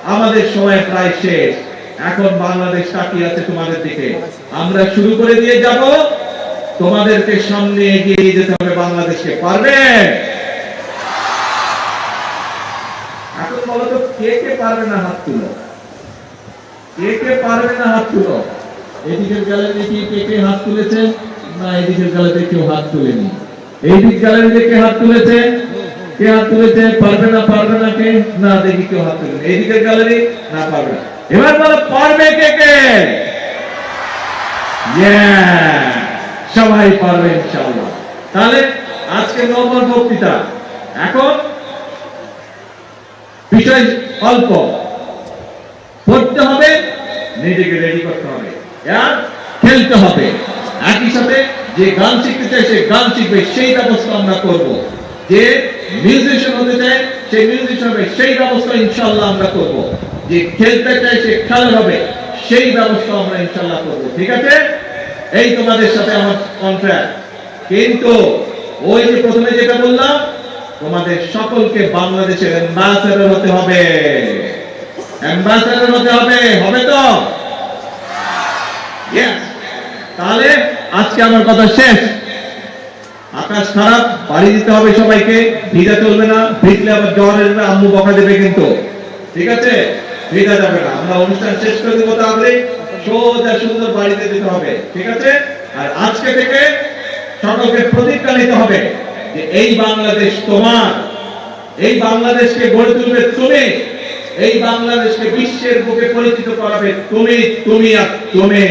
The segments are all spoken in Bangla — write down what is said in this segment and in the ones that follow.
আমাদের সময় প্রায় শেষ। এখন বাংলাদেশ তাকিয়ে আছে তোমাদের দিকে। আমরা শুরু করে দিয়ে যাব, তোমাদেরকে সামনে এগিয়ে যেতে হবে বাংলাদেশকে। পারবে? এখন বলো তো, কে কে পারবে না হাত তুলো। কে কে পারবে না হাত তুলো। এদিকের গ্যালারি কে কে হাত তুলেছে? না, এদিকের গ্যালারিতে কেউ হাত তুলেনি। এইদিক গ্যালারিতে কে হাত তুলেছে? কে হাত তুলেছে? পারবে না কে? না, দেখি কেউ হাত তুলেনি। এইদিকের গ্যালারি? না, পারবে না। এবার বলো, পারবে কে কে? সবাই পারবে ইনশাআল্লাহ। তাহলে আজকে নবম বক্তৃতা। এখন বিষয় অল্প, পড়তে হবে, নিজেকে রেডি করতে হবে, আর খেলতে হবে। একই সাথে যে গান শিখতে চায় সে গান শিখবে, সেই ব্যবস্থা আমরা করব। যে মিউজিশিয়ান হতে চায় সে মিউজিশিয়ান হবে, সেই ব্যবস্থা ইনশাআল্লাহ আমরা করব। যে খেলতে চায় সে খেলার হবে, সেই ব্যবস্থা আমরা ইনশাআল্লাহ করব। ঠিক আছে? এই তোমাদের সাথে আমার কন্ট্রাক্ট। কিন্তু ওই যে প্রথমে যেটা বললাম, তোমাদের সকলকে বাংলাদেশের অ্যাম্বাসেডর হতে হবে। অ্যাম্বাসেডর হতে হবে। হবে তো? তাহলে আজকে আমার কথা শেষ। আকাশ খারাপ, বাড়ি দিতে হবে সবাইকে। ভিজা চলবে না, ভিজলে আবার জ্বর আসবে, আম্মু বকা দেবে কিন্তু। ঠিক আছে? ভিজা যাবে না। আমরা অনুষ্ঠান শেষ করে দেবো, তাহলে সোজা সুন্দর বাড়িতে দিতে হবে। ঠিক আছে? আর আজকে থেকে সকলকে প্রতিজ্ঞা নিতে হবে যে এই বাংলাদেশ তোমার, এই বাংলাদেশকে গড়ে তুলবে তুমি, এই বাংলাদেশকে বিশ্বের বুকে পরিচিত করাবে তুমি, তুমি আর তুমি।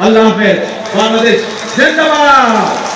আল্লাহ হাফেজ। বাংলাদেশ জিন্দাবাদ।